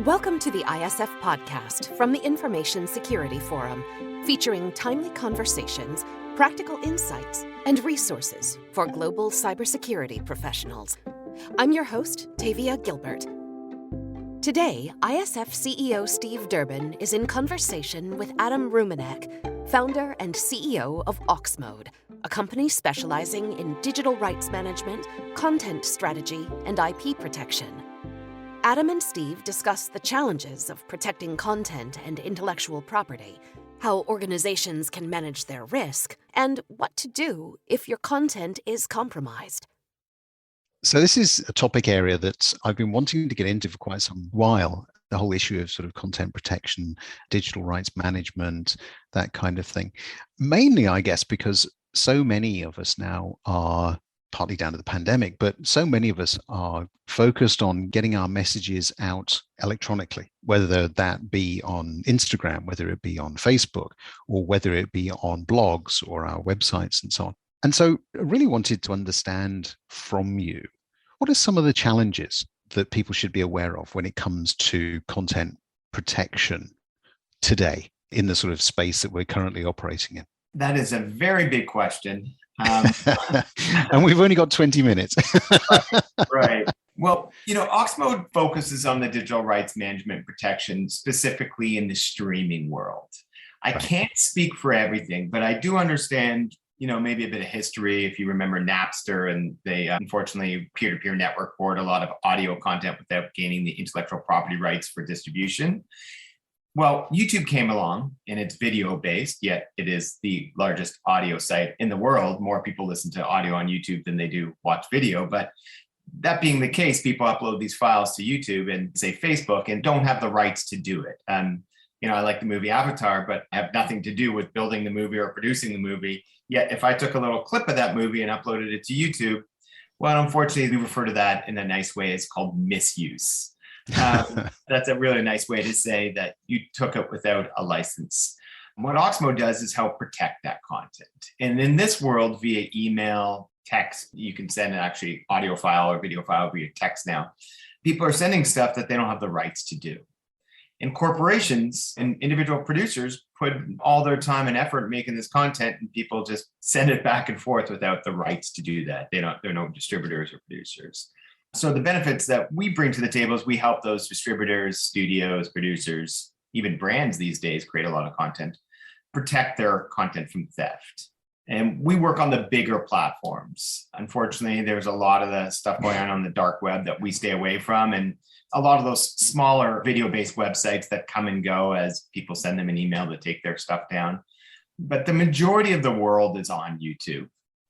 Welcome to the ISF podcast from the Information Security Forum, featuring timely conversations, practical insights, and resources for global cybersecurity professionals. I'm your host, Tavia Gilbert. Today, ISF CEO Steve Durbin is in conversation with Adam Rumanek, founder and CEO of Oxmode, a company specializing in digital rights management, content strategy, and IP protection. Adam and Steve discuss the challenges of protecting content and intellectual property, how organizations can manage their risk, and what to do if your content is compromised. So this is a topic area that I've been wanting to get into for quite some while, the whole issue of sort of content protection, digital rights management, that kind of thing. Mainly, I guess, because so many of us now are, partly down to the pandemic, but so many of us are focused on getting our messages out electronically, whether that be on Instagram, whether it be on Facebook, or whether it be on blogs or our websites and so on. And so I really wanted to understand from you, what are some of the challenges that people should be aware of when it comes to content protection today in the sort of space that we're currently operating in? That is a very big question. And we've only got 20 minutes. Right. Well, Oxmode focuses on the digital rights management protection, specifically in the streaming world. I can't speak for everything, but I do understand, maybe a bit of history. If you remember Napster, and they unfortunately peer-to-peer network board a lot of audio content without gaining the intellectual property rights for distribution. Well, YouTube came along and it's video-based, yet it is the largest audio site in the world. More people listen to audio on YouTube than they do watch video. But that being the case, people upload these files to YouTube and say Facebook and don't have the rights to do it. I like the movie Ep4, but have nothing to do with building the movie or producing the movie. Yet if I took a little clip of that movie and uploaded it to YouTube, well, unfortunately, we refer to that in a nice way. It's called misuse. That's a really nice way to say that you took it without a license. What Oxmode does is help protect that content. And in this world, via email, text, you can send an actually audio file or video file via text now. People are sending stuff that they don't have the rights to do. And corporations and individual producers put all their time and effort making this content, and people just send it back and forth without the rights to do that. There are no distributors or producers. So the benefits that we bring to the table is we help those distributors, studios, producers, even brands these days create a lot of content, protect their content from theft. And we work on the bigger platforms. Unfortunately, there's a lot of the stuff going on the dark web that we stay away from. And a lot of those smaller video-based websites that come and go as people send them an email to take their stuff down. But the majority of the world is on YouTube.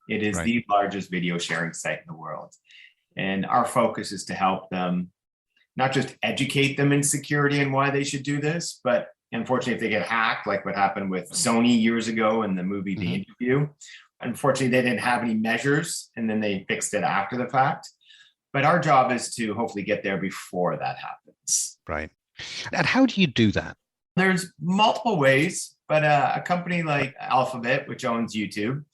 It is the largest video sharing site in the world. And our focus is to help them, not just educate them in security and why they should do this, but unfortunately, if they get hacked, like what happened with Sony years ago in the movie The Interview, unfortunately, they didn't have any measures and then they fixed it after the fact. But our job is to hopefully get there before that happens. Right. And how do you do that? There's multiple ways, but a company like Alphabet, which owns YouTube,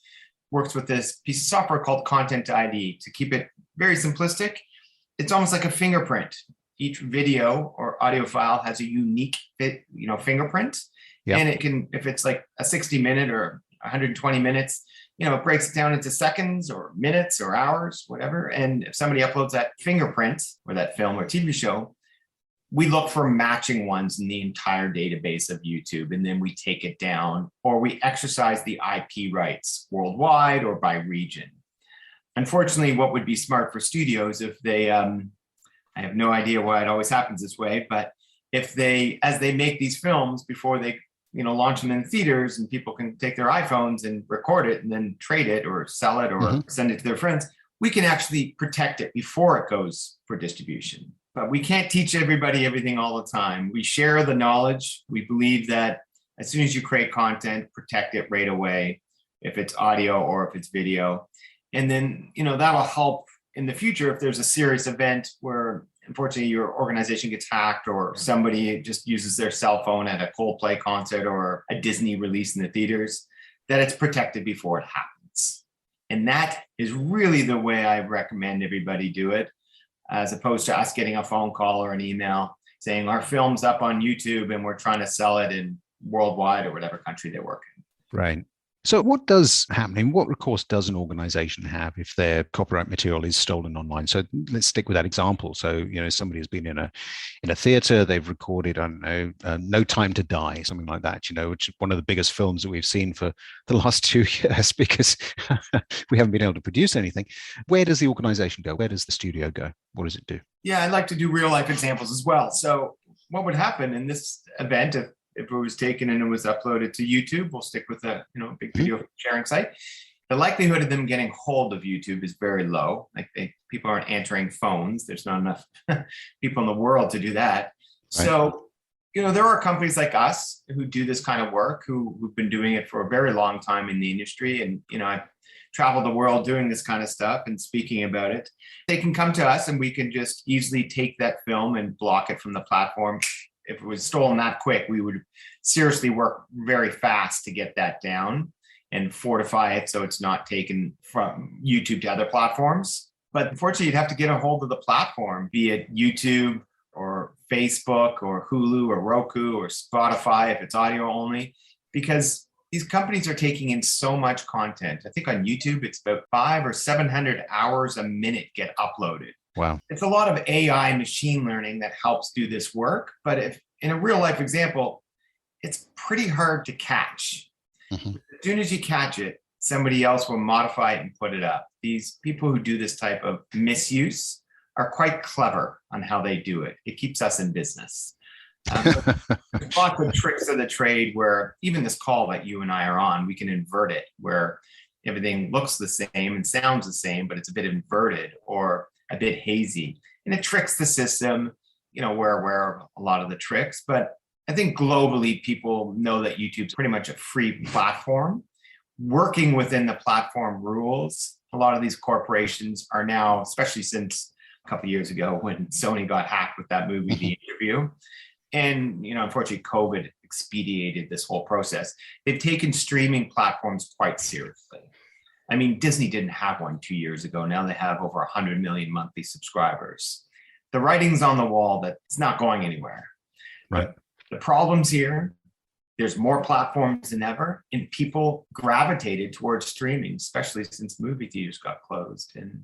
works with this piece of software called Content ID. To keep it very simplistic, it's almost like a fingerprint. Each video or audio file has a unique fingerprint. Yep. And it can, if it's like a 60-minute or 120 minutes, it breaks it down into seconds or minutes or hours, whatever. And if somebody uploads that fingerprint or that film or TV show, we look for matching ones in the entire database of YouTube, and then we take it down, or we exercise the IP rights worldwide or by region. Unfortunately, what would be smart for studios if they, I have no idea why it always happens this way, but if they, as they make these films before they, launch them in theaters and people can take their iPhones and record it and then trade it or sell it or send it to their friends, we can actually protect it before it goes for distribution. But we can't teach everybody everything all the time. We share the knowledge. We believe that as soon as you create content, protect it right away, if it's audio or if it's video. And then, that'll help in the future if there's a serious event where, unfortunately, your organization gets hacked or somebody just uses their cell phone at a Coldplay concert or a Disney release in the theaters, that it's protected before it happens. And that is really the way I recommend everybody do it, as opposed to us getting a phone call or an email saying our film's up on YouTube and we're trying to sell it in worldwide or whatever country they work in. Right. So what does happen? What recourse does an organization have if their copyright material is stolen online? So let's stick with that example. So, somebody has been in a theater, they've recorded, I don't know, No Time to Die, something like that, which is one of the biggest films that we've seen for the last 2 years because we haven't been able to produce anything. Where does the organization go? Where does the studio go? What does it do? Yeah, I'd like to do real life examples as well. So what would happen in this event if it was taken and it was uploaded to YouTube? We'll stick with a big video sharing site. The likelihood of them getting hold of YouTube is very low. Like people aren't answering phones. There's not enough people in the world to do that. Right. So, there are companies like us who do this kind of work, who've been doing it for a very long time in the industry. And, I've traveled the world doing this kind of stuff and speaking about it. They can come to us and we can just easily take that film and block it from the platform. If it was stolen that quick, we would seriously work very fast to get that down and fortify it so it's not taken from YouTube to other platforms. But unfortunately, you'd have to get a hold of the platform, be it YouTube or Facebook or Hulu or Roku or Spotify if it's audio only, because these companies are taking in so much content. I think on YouTube, it's about 500 or 700 hours a minute get uploaded. Wow. It's a lot of AI machine learning that helps do this work. But if in a real life example, it's pretty hard to catch. Mm-hmm. As soon as you catch it, somebody else will modify it and put it up. These people who do this type of misuse are quite clever on how they do it. It keeps us in business. There's lots of tricks of the trade where even this call that you and I are on, we can invert it where everything looks the same and sounds the same, but it's a bit inverted or a bit hazy, and it tricks the system. We're aware of a lot of the tricks, but I think globally people know that YouTube's pretty much a free platform. Working within the platform rules, a lot of these corporations are now, especially since a couple of years ago when Sony got hacked with that movie, The Interview, and unfortunately COVID expedited this whole process. They've taken streaming platforms quite seriously. I mean, Disney didn't have one 2 years ago. Now they have over 100 million monthly subscribers. The writing's on the wall that it's not going anywhere. Right. But the problem's here. There's more platforms than ever, and people gravitated towards streaming, especially since movie theaters got closed. And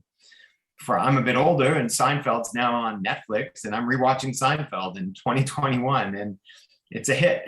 I'm a bit older, and Seinfeld's now on Netflix, and I'm rewatching Seinfeld in 2021, and it's a hit.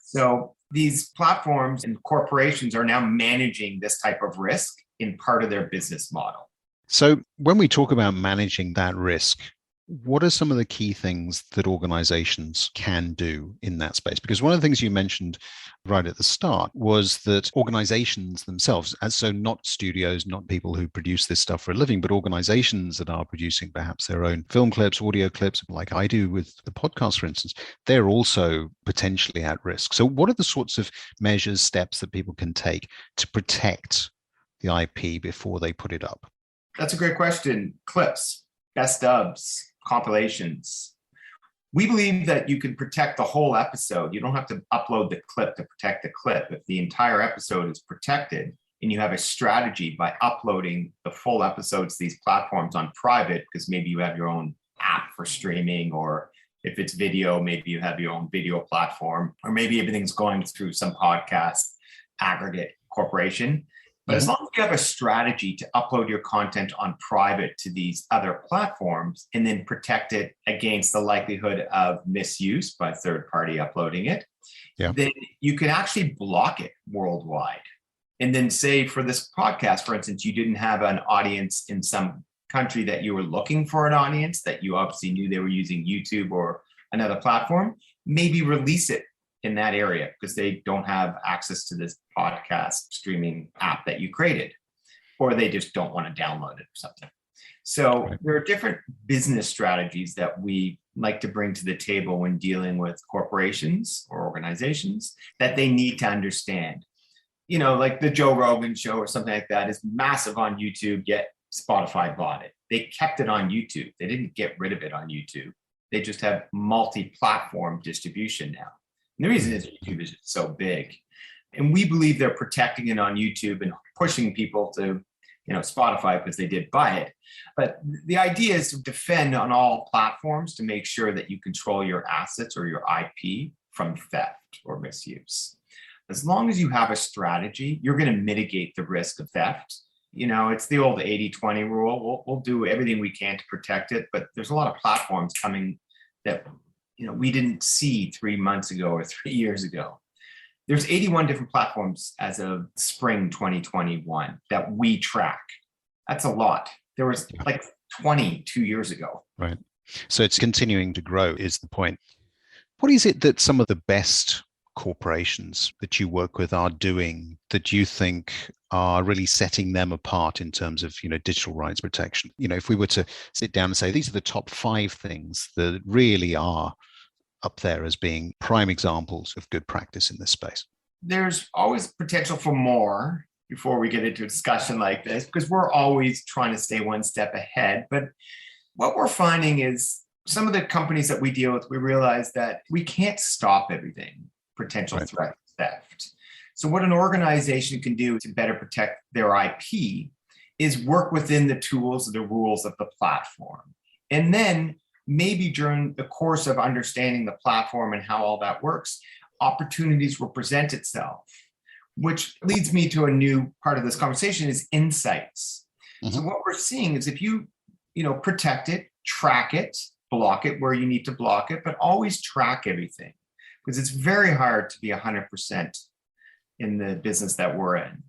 So these platforms and corporations are now managing this type of risk in part of their business model. So when we talk about managing that risk, what are some of the key things that organizations can do in that space? Because one of the things you mentioned right at the start was that organizations themselves, and so not studios, not people who produce this stuff for a living, but organizations that are producing perhaps their own film clips, audio clips, like I do with the podcast, for instance, they're also potentially at risk. So what are the sorts of measures, steps that people can take to protect the IP before they put it up? That's a great question. Clips, best dubs, compilations. We believe that you can protect the whole episode. You don't have to upload the clip to protect the clip. If the entire episode is protected and you have a strategy by uploading the full episodes to these platforms on private, because maybe you have your own app for streaming, or if it's video, maybe you have your own video platform, or maybe everything's going through some podcast aggregate corporation. But as long as you have a strategy to upload your content on private to these other platforms and then protect it against the likelihood of misuse by third party uploading it, then you can actually block it worldwide. And then say for this podcast, for instance, you didn't have an audience in some country that you were looking for an audience, that you obviously knew they were using YouTube or another platform, maybe release it in that area because they don't have access to this podcast streaming app that you created, or they just don't want to download it or something. So there are different business strategies that we like to bring to the table when dealing with corporations or organizations that they need to understand. Like the Joe Rogan show or something like that is massive on YouTube, yet Spotify bought it. They kept it on YouTube. They didn't get rid of it on YouTube. They just have multi-platform distribution now. And the reason is YouTube is so big. And we believe they're protecting it on YouTube and pushing people to Spotify because they did buy it. But the idea is to defend on all platforms to make sure that you control your assets or your IP from theft or misuse. As long as you have a strategy, you're going to mitigate the risk of theft. It's the old 80-20 rule. We'll do everything we can to protect it, but there's a lot of platforms coming that we didn't see 3 months ago or 3 years ago. There's 81 different platforms as of spring 2021 that we track. That's a lot. There was like 20 2 years ago. Right. So it's continuing to grow is the point. What is it that some of the best corporations that you work with are doing that you think are really setting them apart in terms of digital rights protection? If we were to sit down and say these are the top 5 things that really are up there as being prime examples of good practice in this space. There's always potential for more before we get into a discussion like this, because we're always trying to stay one step ahead. But what we're finding is some of the companies that we deal with, we realize that we can't stop everything, potential threat, theft. So what an organization can do to better protect their IP is work within the tools and the rules of the platform. And then maybe during the course of understanding the platform and how all that works, opportunities will present itself, which leads me to a new part of this conversation is insights. Mm-hmm. So what we're seeing is if you protect it, track it, block it where you need to block it, but always track everything, because it's very hard to be 100% in the business that we're in.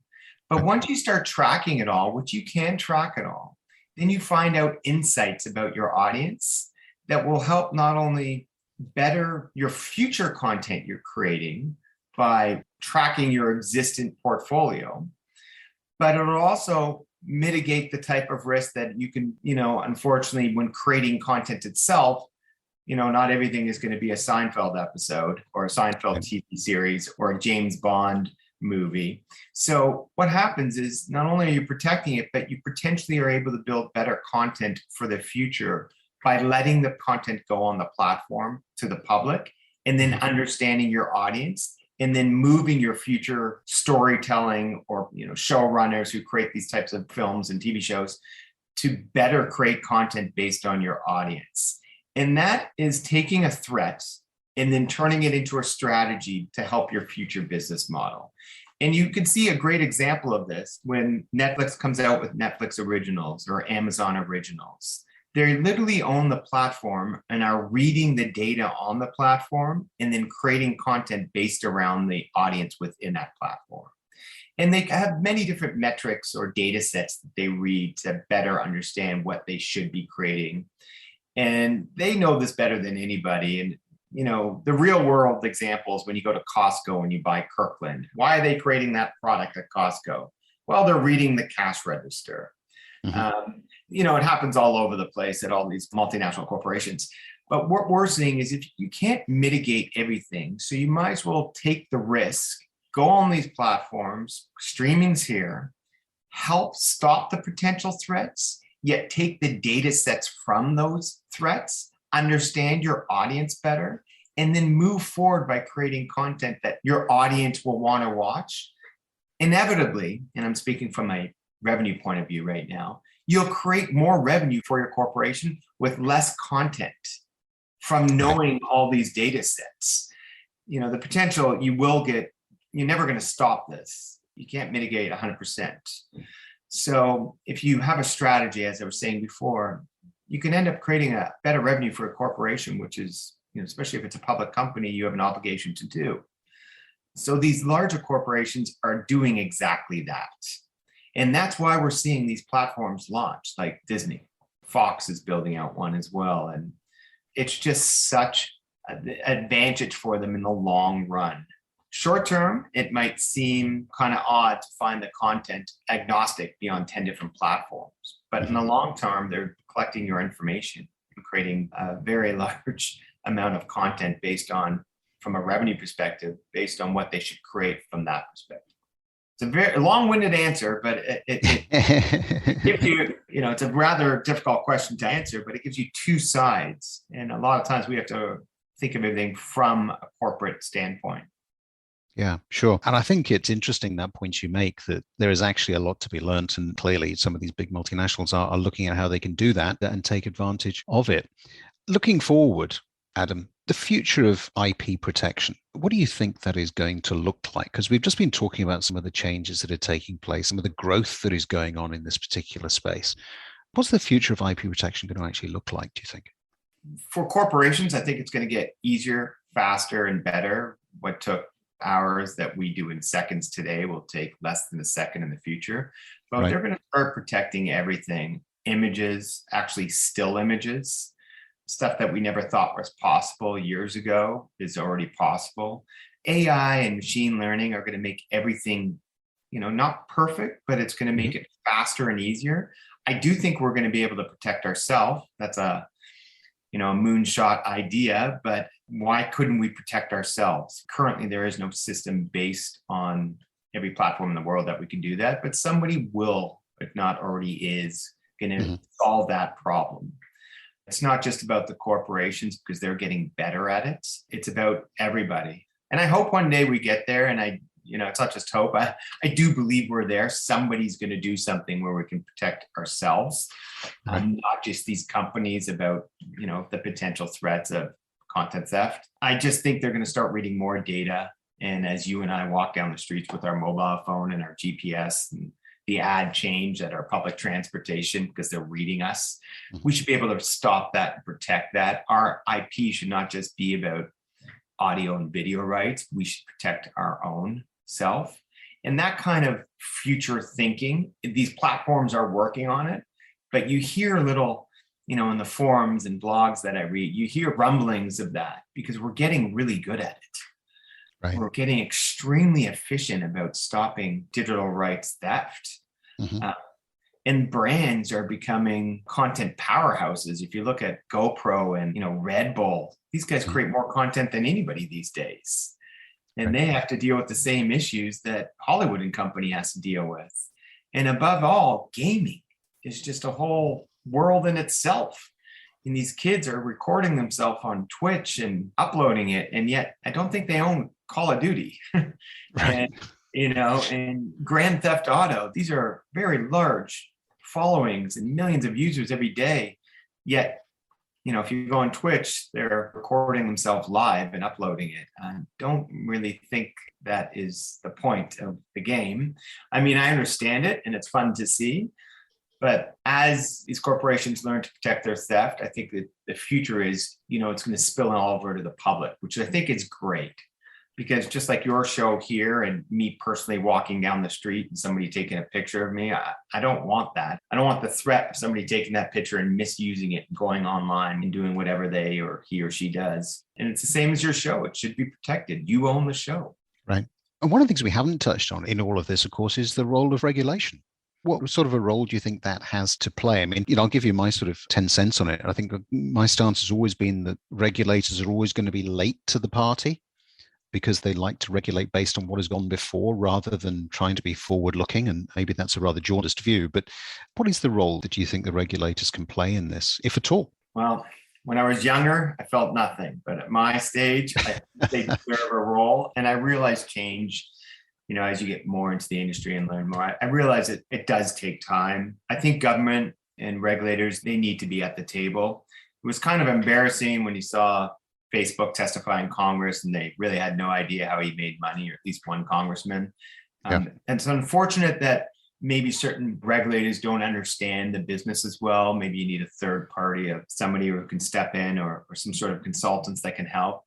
But once you start tracking it all, which you can track it all, then you find out insights about your audience that will help not only better your future content you're creating by tracking your existing portfolio, but it'll also mitigate the type of risk that you can, unfortunately, when creating content itself, not everything is going to be a Seinfeld episode or a Seinfeld TV series or a James Bond movie. So what happens is not only are you protecting it, but you potentially are able to build better content for the future by letting the content go on the platform to the public and then understanding your audience and then moving your future storytelling or showrunners who create these types of films and TV shows to better create content based on your audience. And that is taking a threat and then turning it into a strategy to help your future business model. And you can see a great example of this when Netflix comes out with Netflix originals or Amazon originals. They literally own the platform and are reading the data on the platform and then creating content based around the audience within that platform. And they have many different metrics or data sets that they read to better understand what they should be creating. And they know this better than anybody. And the real world examples, when you go to Costco and you buy Kirkland, why are they creating that product at Costco? Well, they're reading the cash register. Mm-hmm. It happens all over the place at all these multinational corporations. But what we're seeing is if you can't mitigate everything, so you might as well take the risk, go on these platforms, streaming's here, help stop the potential threats, yet take the data sets from those threats, understand your audience better, and then move forward by creating content that your audience will want to watch. Inevitably, and I'm speaking from a revenue point of view right now, you'll create more revenue for your corporation with less content from knowing all these data sets. The potential you will get, you're never going to stop this. You can't mitigate 100%. So if you have a strategy, as I was saying before, you can end up creating a better revenue for a corporation, which is, especially if it's a public company, you have an obligation to do. So these larger corporations are doing exactly that. And that's why we're seeing these platforms launch, like Disney. Fox is building out one as well. And it's just such an advantage for them in the long run. Short term, it might seem kind of odd to find the content agnostic beyond 10 different platforms. But in the long term, they're collecting your information and creating a very large amount of content from a revenue perspective, based on what they should create from that perspective. It's a very long-winded answer, but it gives you, it's a rather difficult question to answer, but it gives you two sides. And a lot of times we have to think of everything from a corporate standpoint. Yeah, sure. And I think it's interesting that point you make that there is actually a lot to be learnt. And clearly, some of these big multinationals are looking at how they can do that and take advantage of it. Looking forward, Adam, the future of IP protection, what do you think that is going to look like? Because we've just been talking about some of the changes that are taking place, some of the growth that is going on in this particular space. What's the future of IP protection going to actually look like, do you think? For corporations, I think it's going to get easier, faster, and better. What took hours that we do in seconds today will take less than a second in the future. But Right. they're going to start protecting everything: images, actually still images. Stuff that we never thought was possible years ago is already possible. AI and machine learning are going to make everything, not perfect, but it's going to make it faster and easier. I do think we're going to be able to protect ourselves. That's a moonshot idea, but why couldn't we protect ourselves? Currently, there is no system based on every platform in the world that we can do that, but somebody will, if not already is, going to solve that problem. It's not just about the corporations because they're getting better at it. It's about everybody. And I hope one day we get there. And it's not just hope. I do believe we're there. Somebody's going to do something where we can protect ourselves, not just these companies about, the potential threats of content theft. I just think they're going to start reading more data. And as you and I walk down the streets with our mobile phone and our GPS and the ad change at our public transportation because they're reading us, we should be able to stop that and protect that. Our IP should not just be about audio and video rights. We should protect our own self. And that kind of future thinking, these platforms are working on it, but you hear little, in the forums and blogs that I read, you hear rumblings of that because we're getting really good at it. Right. We're getting extremely efficient about stopping digital rights theft. And brands are becoming content powerhouses. If you look at GoPro and Red Bull, these guys create more content than anybody these days. And they have to deal with the same issues that Hollywood and company has to deal with. And above all, gaming is just a whole world in itself. And these kids are recording themselves on Twitch and uploading it. And yet I don't think they own Call of Duty. And, and Grand Theft Auto, these are very large followings and millions of users every day. Yet, if you go on Twitch, they're recording themselves live and uploading it. I don't really think that is the point of the game. I mean, I understand it and it's fun to see. But as these corporations learn to protect their theft, I think that the future is, it's going to spill all over to the public, which I think is great. Because just like your show here and me personally walking down the street and somebody taking a picture of me, I don't want that. I don't want the threat of somebody taking that picture and misusing it and going online and doing whatever they or he or she does. And it's the same as your show. It should be protected. You own the show. Right. And one of the things we haven't touched on in all of this, of course, is the role of regulation. What sort of a role do you think that has to play? I mean, I'll give you my sort of 10 cents on it. I think my stance has always been that regulators are always going to be late to the party because they like to regulate based on what has gone before rather than trying to be forward looking. And maybe that's a rather jaundiced view, but what is the role that you think the regulators can play in this, if at all? Well, when I was younger, I felt nothing, but at my stage, I think they deserve a role. And I realized change, as you get more into the industry and learn more, I realize it does take time. I think government and regulators, they need to be at the table. It was kind of embarrassing when you saw Facebook testify in Congress and they really had no idea how he made money, or at least one congressman. And it's unfortunate that maybe certain regulators don't understand the business as well. Maybe you need a third party of somebody who can step in or some sort of consultants that can help.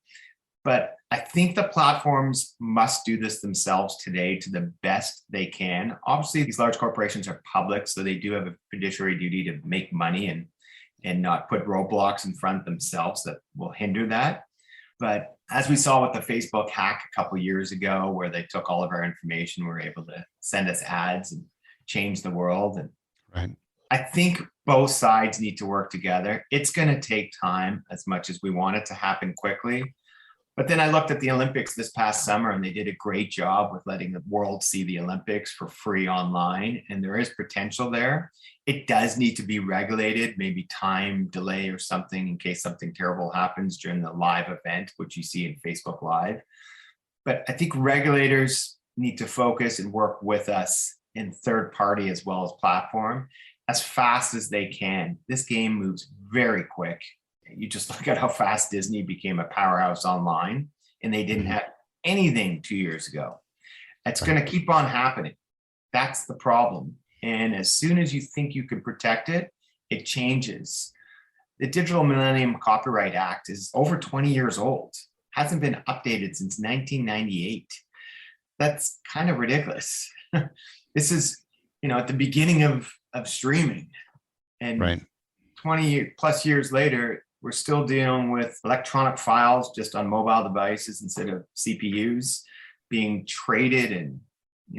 But I think the platforms must do this themselves today to the best they can. Obviously, these large corporations are public, so they do have a fiduciary duty to make money and not put roadblocks in front themselves that will hinder that. But as we saw with the Facebook hack a couple of years ago, where they took all of our information, were able to send us ads and change the world. And I think both sides need to work together. It's going to take time as much as we want it to happen quickly. But then I looked at the Olympics this past summer and they did a great job with letting the world see the Olympics for free online. And there is potential there. It does need to be regulated, maybe time delay or something in case something terrible happens during the live event, which you see in Facebook Live. But I think regulators need to focus and work with us in third party as well as platform as fast as they can. This game moves very quick. You just look at how fast Disney became a powerhouse online, and they didn't have anything 2 years ago. It's going to keep on happening. That's the problem. And as soon as you think you can protect it, it changes. The Digital Millennium Copyright Act is over 20 years old, hasn't been updated since 1998. That's kind of ridiculous. This is, at the beginning of streaming. And 20 plus years later, we're still dealing with electronic files just on mobile devices instead of CPUs being traded. And,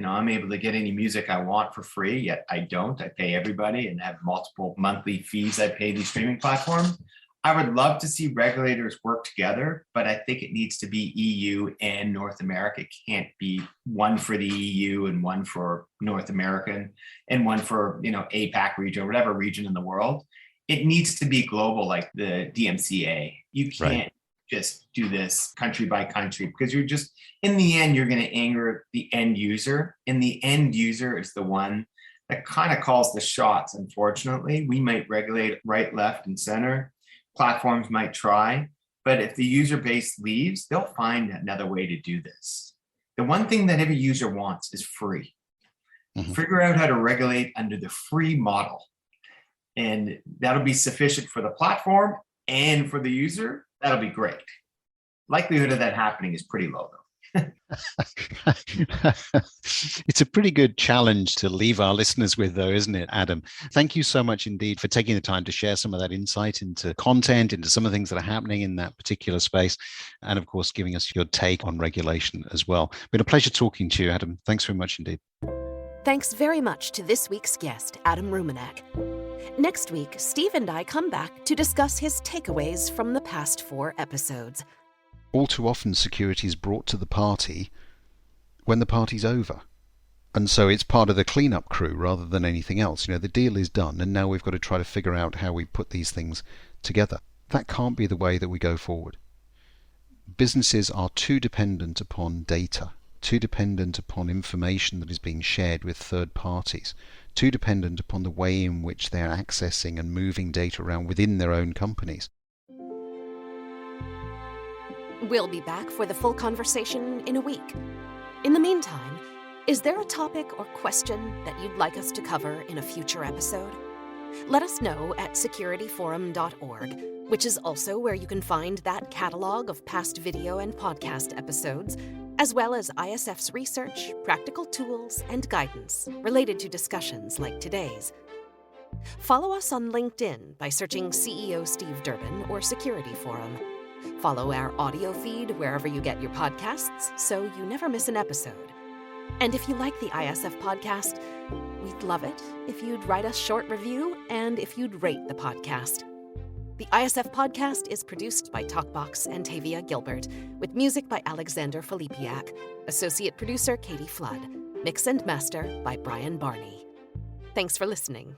I'm able to get any music I want for free, yet I don't. I pay everybody and have multiple monthly fees I pay these streaming platforms. I would love to see regulators work together, but I think it needs to be EU and North America. It can't be one for the EU and one for North American and one for, APAC region or whatever region in the world. It needs to be global, like the DMCA. You can't just do this country by country, because you're just, in the end, you're going to anger the end user. And the end user is the one that kind of calls the shots, unfortunately. We might regulate right, left, and center. Platforms might try, but if the user base leaves, they'll find another way to do this. The one thing that every user wants is free. Figure out how to regulate under the free model. And that'll be sufficient for the platform and for the user. That'll be great. Likelihood of that happening is pretty low, though. It's a pretty good challenge to leave our listeners with, though, isn't it, Adam? Thank you so much indeed for taking the time to share some of that insight into content, into some of the things that are happening in that particular space, and of course, giving us your take on regulation as well. It's been a pleasure talking to you, Adam. Thanks very much indeed. Thanks very much to this week's guest, Adam Rumanek. Next week, Steve and I come back to discuss his takeaways from the past 4 episodes. All too often, security is brought to the party when the party's over. And so it's part of the cleanup crew rather than anything else. The deal is done, and now we've got to try to figure out how we put these things together. That can't be the way that we go forward. Businesses are too dependent upon data, too dependent upon information that is being shared with third parties, too dependent upon the way in which they're accessing and moving data around within their own companies. We'll be back for the full conversation in a week. In the meantime, is there a topic or question that you'd like us to cover in a future episode? Let us know at securityforum.org, which is also where you can find that catalog of past video and podcast episodes, as well as ISF's research, practical tools, and guidance related to discussions like today's. Follow us on LinkedIn by searching CEO Steve Durbin or Security Forum. Follow our audio feed wherever you get your podcasts so you never miss an episode. And if you like the ISF podcast, we'd love it if you'd write us a short review and if you'd rate the podcast. The ISF podcast is produced by Talkbox and Tavia Gilbert, with music by Alexander Filipiak, associate producer Katie Flood, mix and master by Brian Barney. Thanks for listening.